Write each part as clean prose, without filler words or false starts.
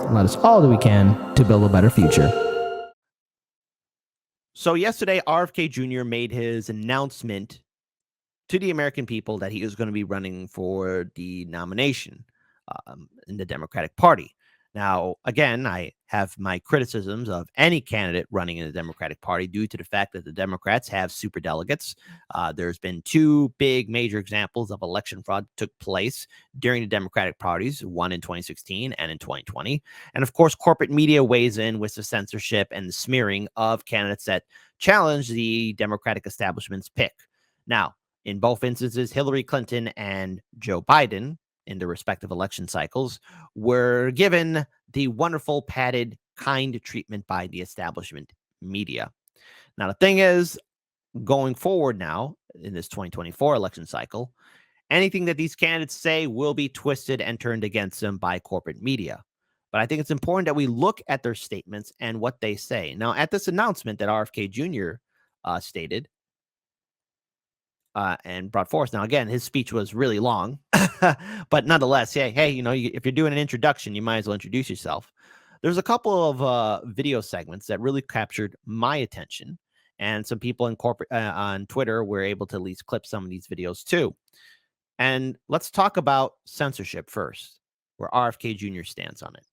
and let us all do we can to build a better future. So yesterday, RFK Jr. made his announcement to the American people that he was going to be running for the nomination in the Democratic Party. Now, again, I have my criticisms of any candidate running in the Democratic Party due to the fact that the Democrats have superdelegates. There's been two big major examples of election fraud that took place during the Democratic parties, one in 2016 and in 2020. And of course, corporate media weighs in with the censorship and the smearing of candidates that challenge the Democratic establishment's pick. Now, in both instances, Hillary Clinton and Joe Biden, in their respective election cycles, were given the wonderful, padded, kind treatment by the establishment media. Now, the thing is, going forward now in this 2024 election cycle, anything that these candidates say will be twisted and turned against them by corporate media. But I think it's important that we look at their statements and what they say. Now, at this announcement that RFK Jr. Stated, and brought forth. Now, again, his speech was really long, but nonetheless, hey, if you're doing an introduction, you might as well introduce yourself. There's a couple of video segments that really captured my attention, and some people in corporate on Twitter were able to at least clip some of these videos too. And let's talk about censorship first, where RFK Jr. stands on it.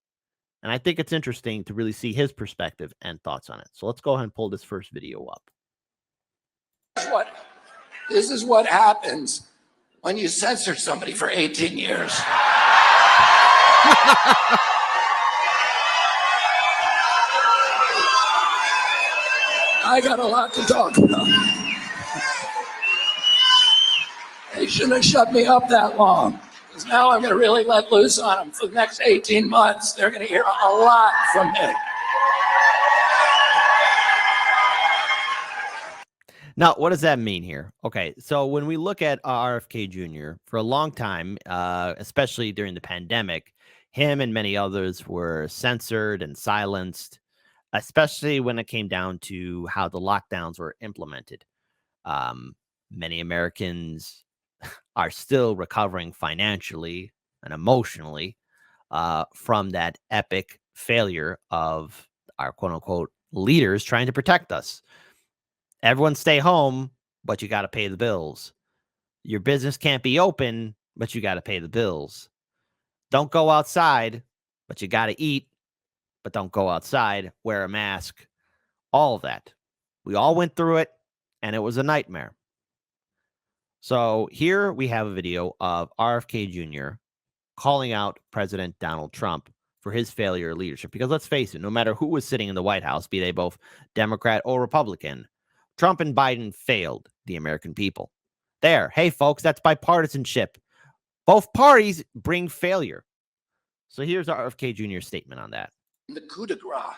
And I think it's interesting to really see his perspective and thoughts on it. So let's go ahead and pull this first video up. This is what happens when you censor somebody for 18 years. I got a lot to talk about. They shouldn't have shut me up that long, because now I'm going to really let loose on them for the next 18 months. They're going to hear a lot from me. Now, what does that mean here? Okay, so when we look at RFK Jr., for a long time, especially during the pandemic, him and many others were censored and silenced, especially when it came down to how the lockdowns were implemented. Many Americans are still recovering financially and emotionally from that epic failure of our quote-unquote leaders trying to protect us. Everyone stay home, but you got to pay the bills. Your business can't be open, but you got to pay the bills. Don't go outside, but you got to eat, but don't go outside. Wear a mask. All of that. We all went through it, and it was a nightmare. So here we have a video of RFK Jr. calling out President Donald Trump for his failure of leadership. Because let's face it, no matter who was sitting in the White House, be they both Democrat or Republican, Trump and Biden failed the American people. There. Hey, folks, that's bipartisanship. Both parties bring failure. So here's RFK Jr.'s statement on that. The coup de grace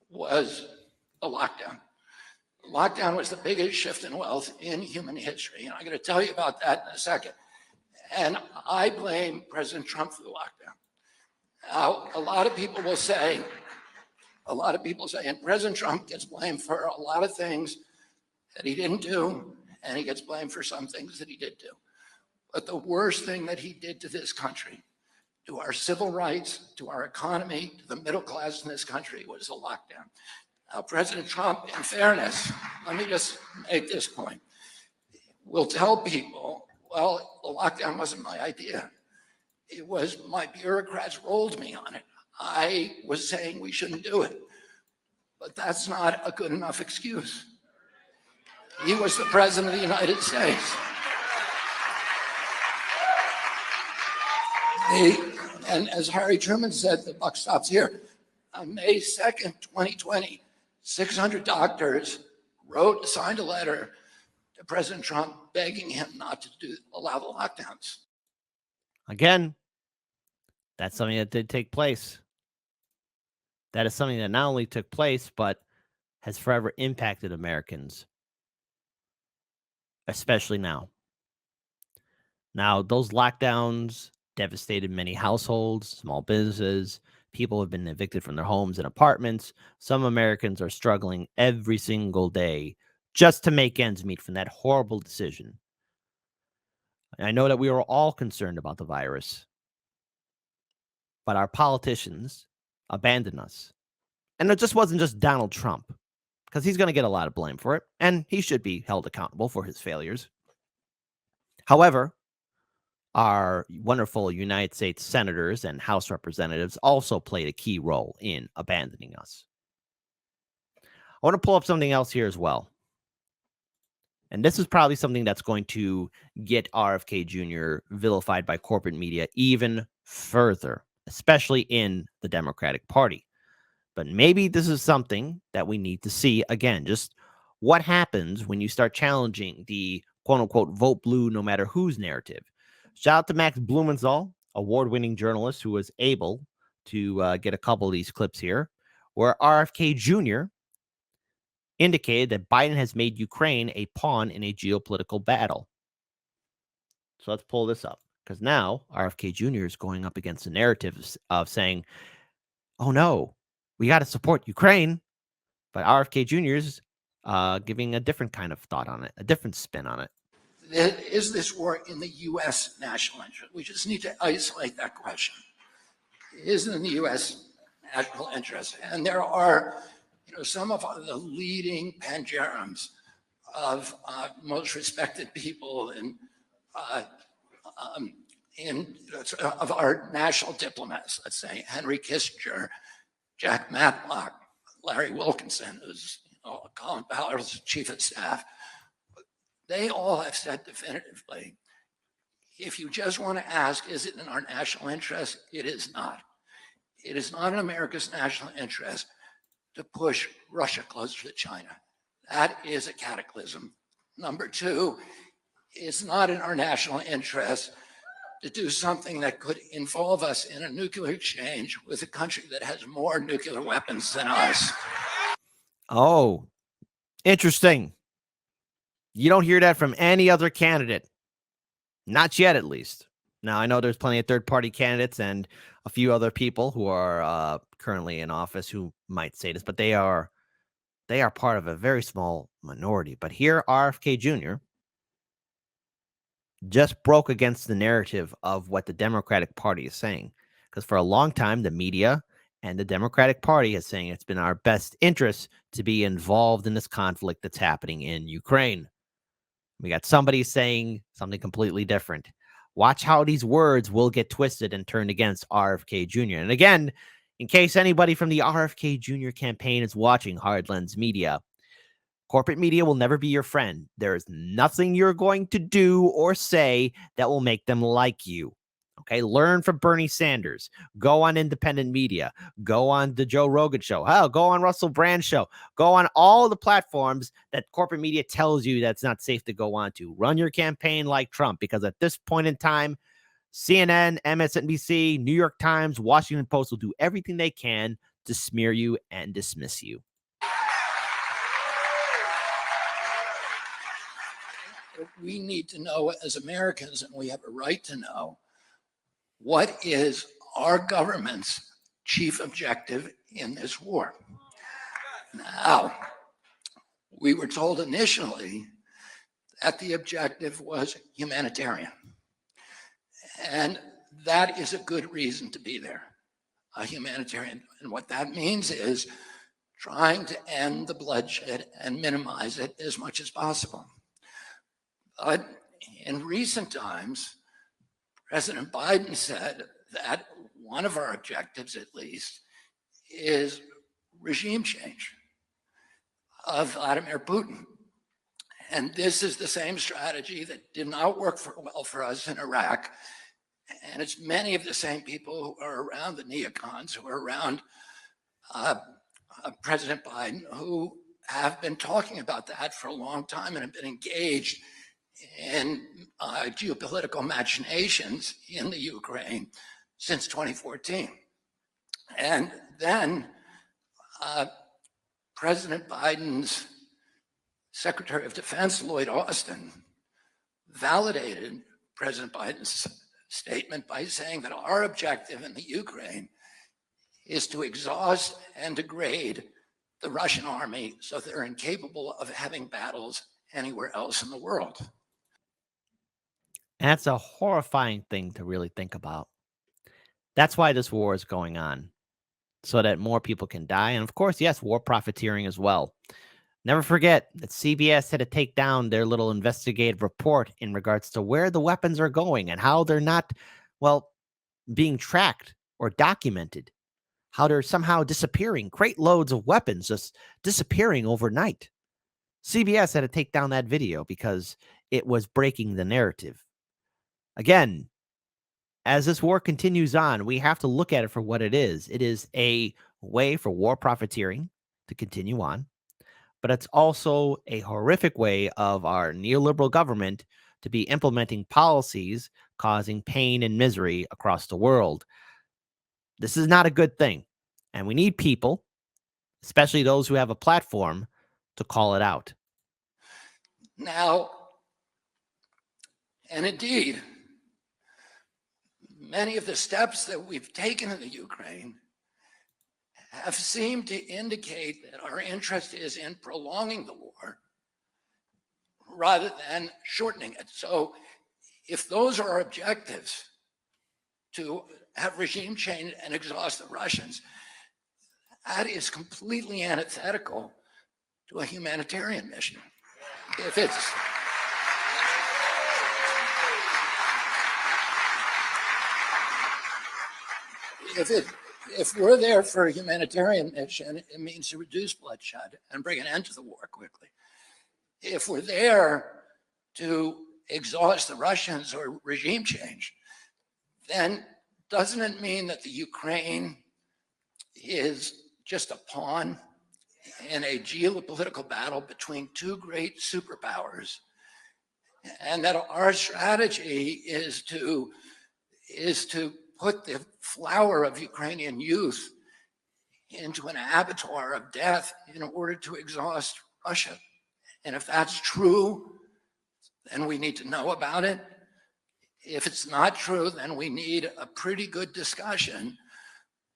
was a lockdown. Lockdown was the biggest shift in wealth in human history. And I'm going to tell you about that in a second. And I blame President Trump for the lockdown. Now, a lot of people say, and President Trump gets blamed for a lot of things that he didn't do, and he gets blamed for some things that he did do. But the worst thing that he did to this country, to our civil rights, to our economy, to the middle class in this country, was the lockdown. Now, President Trump, in fairness, let me just make this point, will tell people, well, the lockdown wasn't my idea. It was my bureaucrats rolled me on it. I was saying we shouldn't do it. But that's not a good enough excuse. He was the president of the United States. And as Harry Truman said, the buck stops here. On May 2nd, 2020, 600 doctors signed a letter to President Trump begging him not to allow the lockdowns. Again, that's something that did take place. That is something that not only took place, but has forever impacted Americans, especially now. Now, those lockdowns devastated many households, small businesses. People have been evicted from their homes and apartments. Some Americans are struggling every single day just to make ends meet from that horrible decision. And I know that we are all concerned about the virus, but our politicians abandon us. And it just wasn't just Donald Trump, because he's going to get a lot of blame for it, and he should be held accountable for his failures. However, our wonderful United States senators and House representatives also played a key role in abandoning us. I want to pull up something else here as well. And this is probably something that's going to get RFK Jr. vilified by corporate media even further, especially in the Democratic Party. But maybe this is something that we need to see again. Just what happens when you start challenging the quote unquote vote blue no matter whose narrative. Shout out to Max Blumenthal, award winning journalist who was able to get a couple of these clips here, where RFK Jr. indicated that Biden has made Ukraine a pawn in a geopolitical battle. So let's pull this up, because now RFK Jr. is going up against the narratives of saying, oh no, we got to support Ukraine. But RFK Jr. is giving a different kind of thought on it, a different spin on it. Is this war in the U.S. national interest? We just need to isolate that question. Is it in the U.S. national interest? And there are, some of the leading pangerums of most respected people of our national diplomats, let's say Henry Kissinger, Jack Matlock, Larry Wilkinson, who's Colin Powell's chief of staff. They all have said definitively, if you just want to ask, is it in our national interest? It is not. It is not in America's national interest to push Russia closer to China. That is a cataclysm. Number two, it's not in our national interest to do something that could involve us in a nuclear exchange with a country that has more nuclear weapons than us. Oh, interesting. You don't hear that from any other candidate. Not yet, at least. Now, I know there's plenty of third-party candidates and a few other people who are currently in office who might say this, but they are part of a very small minority. But here, RFK Jr. just broke against the narrative of what the Democratic Party is saying. Because for a long time, the media and the Democratic Party is saying it's been our best interest to be involved in this conflict that's happening in Ukraine. We got somebody saying something completely different. Watch how these words will get twisted and turned against RFK Jr. And again, in case anybody from the RFK Jr. campaign is watching Hard Lens Media, corporate media will never be your friend. There is nothing you're going to do or say that will make them like you. Okay, learn from Bernie Sanders. Go on independent media. Go on the Joe Rogan show. Hell, go on Russell Brand's show. Go on all the platforms that corporate media tells you that's not safe to go on to. Run your campaign like Trump, because at this point in time, CNN, MSNBC, New York Times, Washington Post will do everything they can to smear you and dismiss you. We need to know as Americans, and we have a right to know, what is our government's chief objective in this war? Now, we were told initially that the objective was humanitarian. And that is a good reason to be there, a humanitarian. And what that means is trying to end the bloodshed and minimize it as much as possible. But in recent times, President Biden said that one of our objectives, at least, is regime change of Vladimir Putin. And this is the same strategy that did not work well for us in Iraq. And it's many of the same people who are around the neocons, who are around President Biden, who have been talking about that for a long time and have been engaged in geopolitical machinations in the Ukraine since 2014. And then President Biden's Secretary of Defense, Lloyd Austin, validated President Biden's statement by saying that our objective in the Ukraine is to exhaust and degrade the Russian army so they're incapable of having battles anywhere else in the world. That's a horrifying thing to really think about. That's why this war is going on. so that more people can die. And of course, yes, war profiteering as well. Never forget that CBS had to take down their little investigative report in regards to where the weapons are going and how they're not, well, being tracked or documented, how they're somehow disappearing, crate loads of weapons just disappearing overnight. CBS had to take down that video because it was breaking the narrative. Again, as this war continues on, we have to look at it for what it is. It is a way for war profiteering to continue on, but it's also a horrific way of our neoliberal government to be implementing policies causing pain and misery across the world. This is not a good thing, and we need people, especially those who have a platform, to call it out. Now, and indeed, many of the steps that we've taken in the Ukraine have seemed to indicate that our interest is in prolonging the war rather than shortening it. So if those are our objectives, to have regime change and exhaust the Russians, that is completely antithetical to a humanitarian mission. If we're there for a humanitarian mission, it means to reduce bloodshed and bring an end to the war quickly. If we're there to exhaust the Russians or regime change, then doesn't it mean that the Ukraine is just a pawn in a geopolitical battle between two great superpowers, and that our strategy is to put the flower of Ukrainian youth into an abattoir of death in order to exhaust Russia? And if that's true, then we need to know about it. If it's not true, then we need a pretty good discussion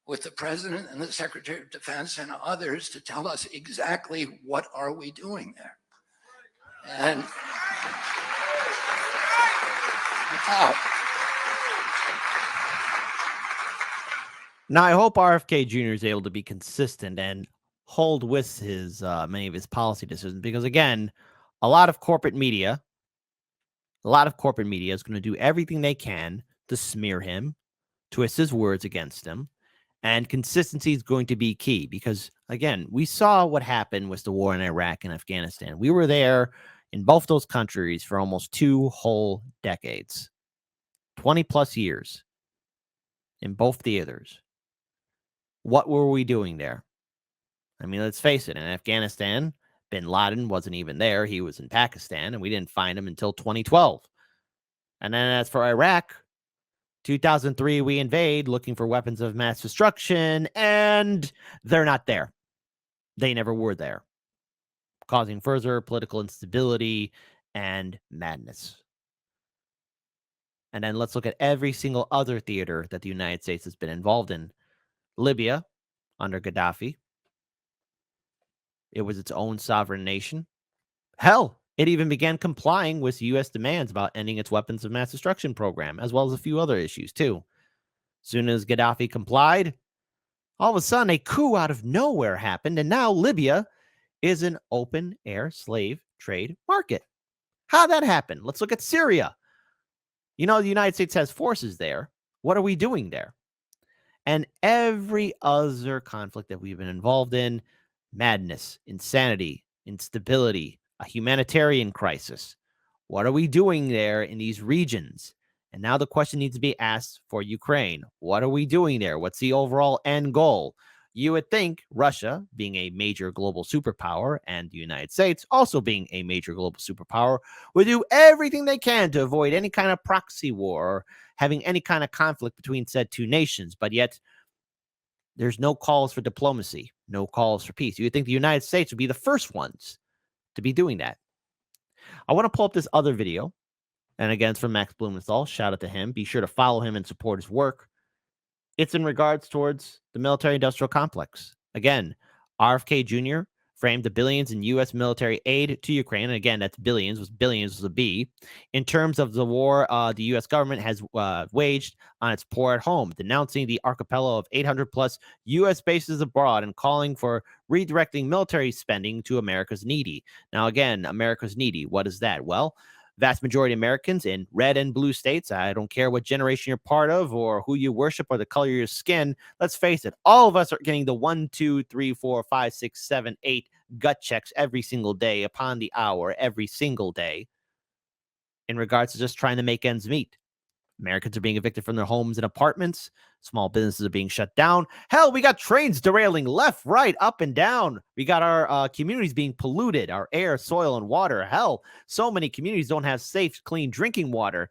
with the president and the secretary of defense and others to tell us exactly what are we doing there. And now, I hope RFK Jr. is able to be consistent and hold with his many of his policy decisions, because again, a lot of corporate media is going to do everything they can to smear him, twist his words against him, and consistency is going to be key, because again, we saw what happened with the war in Iraq and Afghanistan. We were there in both those countries for almost 2 whole decades, 20 plus years in both theaters. What were we doing there? I mean, let's face it, in Afghanistan, bin Laden wasn't even there. He was in Pakistan, and we didn't find him until 2012. And then as for Iraq, 2003, we invade looking for weapons of mass destruction, and they're not there. They never were there, causing further political instability and madness. And then let's look at every single other theater that the United States has been involved in. Libya, under Gaddafi, it was its own sovereign nation. Hell, it even began complying with U.S. demands about ending its weapons of mass destruction program, as well as a few other issues, too. Soon as Gaddafi complied, all of a sudden a coup out of nowhere happened, and now Libya is an open-air slave trade market. How'd that happen? Let's look at Syria. You know, the United States has forces there. What are we doing there? And every other conflict that we've been involved in, madness, insanity, instability, a humanitarian crisis. What are we doing there in these regions? And now the question needs to be asked for Ukraine. What are we doing there? What's the overall end goal? You would think Russia, being a major global superpower, and the United States, also being a major global superpower, would do everything they can to avoid any kind of proxy war or having any kind of conflict between said two nations. But yet, there's no calls for diplomacy, no calls for peace. You would think the United States would be the first ones to be doing that. I want to pull up this other video. And again, it's from Max Blumenthal. Shout out to him. Be sure to follow him and support his work. It's in regards towards the military-industrial complex. Again, RFK Jr. framed the billions in U.S. military aid to Ukraine. And again, that's billions was a B. In terms of the war the U.S. government has waged on its poor at home, denouncing the archipelago of 800 plus U.S. bases abroad and calling for redirecting military spending to America's needy. Now, again, America's needy. What is that? Well, vast majority of Americans in red and blue states, I don't care what generation you're part of or who you worship or the color of your skin, let's face it, all of us are getting the 1, 2, 3, 4, 5, 6, 7, 8 gut checks every single day upon the hour, every single day in regards to just trying to make ends meet. Americans are being evicted from their homes and apartments. Small businesses are being shut down. Hell, we got trains derailing left, right, up, and down. We got our communities being polluted, our air, soil, and water. Hell, so many communities don't have safe, clean drinking water.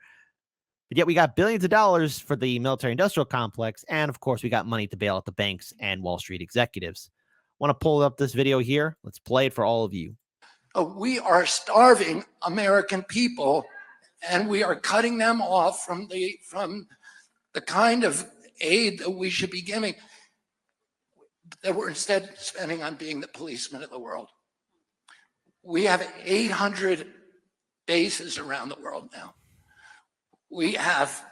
But yet we got billions of dollars for the military-industrial complex. And, of course, we got money to bail out the banks and Wall Street executives. Want to pull up this video here? Let's play it for all of you. We are starving American people, and we are cutting them off from the kind of aid that we should be giving, that we're instead spending on being the policemen of the world. We have 800 bases around the world now. We have,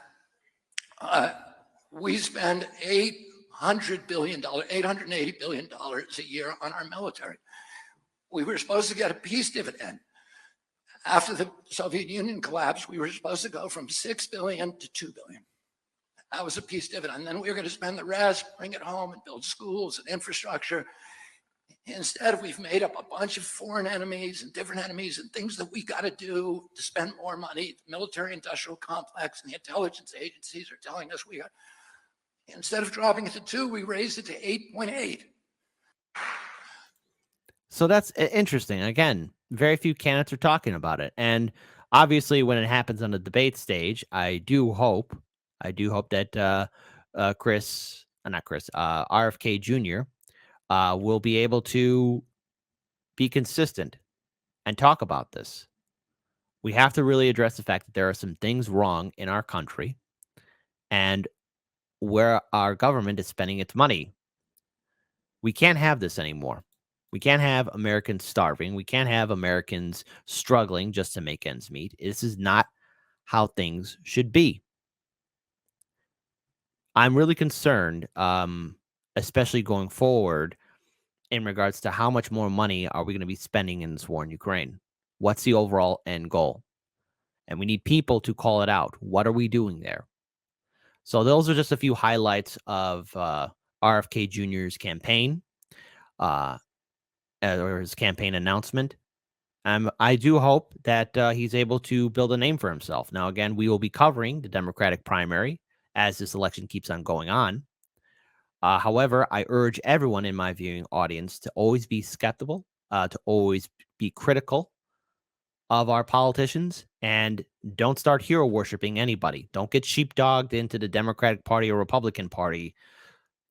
we spend $880 billion a year on our military. We were supposed to get a peace dividend. After the Soviet Union collapsed, we were supposed to go from 6 billion to 2 billion. That was a peace dividend. And then we were going to spend the rest, bring it home and build schools and infrastructure. Instead, we've made up a bunch of foreign enemies and different enemies and things that we got to do to spend more money. The military industrial complex and the intelligence agencies are telling us we got, instead of dropping it to 2, we raised it to 8.8. So that's interesting. Again, very few candidates are talking about it. And obviously, when it happens on the debate stage, I do hope that RFK Jr. Will be able to be consistent and talk about this. We have to really address the fact that there are some things wrong in our country and where our government is spending its money. We can't have this anymore. We can't have Americans starving. We can't have Americans struggling just to make ends meet. This is not how things should be. I'm really concerned, especially going forward, in regards to how much more money are we going to be spending in this war in Ukraine? What's the overall end goal? And we need people to call it out. What are we doing there? So those are just a few highlights of RFK Jr.'s campaign. Or his campaign announcement. I do hope that he's able to build a name for himself. Now, again, we will be covering the Democratic primary as this election keeps on going on. However, I urge everyone in my viewing audience to always be skeptical, to always be critical of our politicians, and don't start hero worshiping anybody. Don't get sheepdogged into the Democratic Party or Republican Party.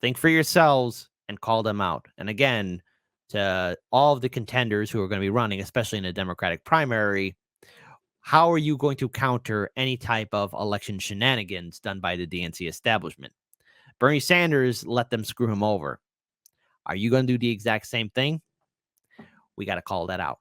Think for yourselves and call them out. And again, to all of the contenders who are going to be running, especially in a Democratic primary, how are you going to counter any type of election shenanigans done by the DNC establishment? Bernie Sanders let them screw him over. Are you going to do the exact same thing? We got to call that out.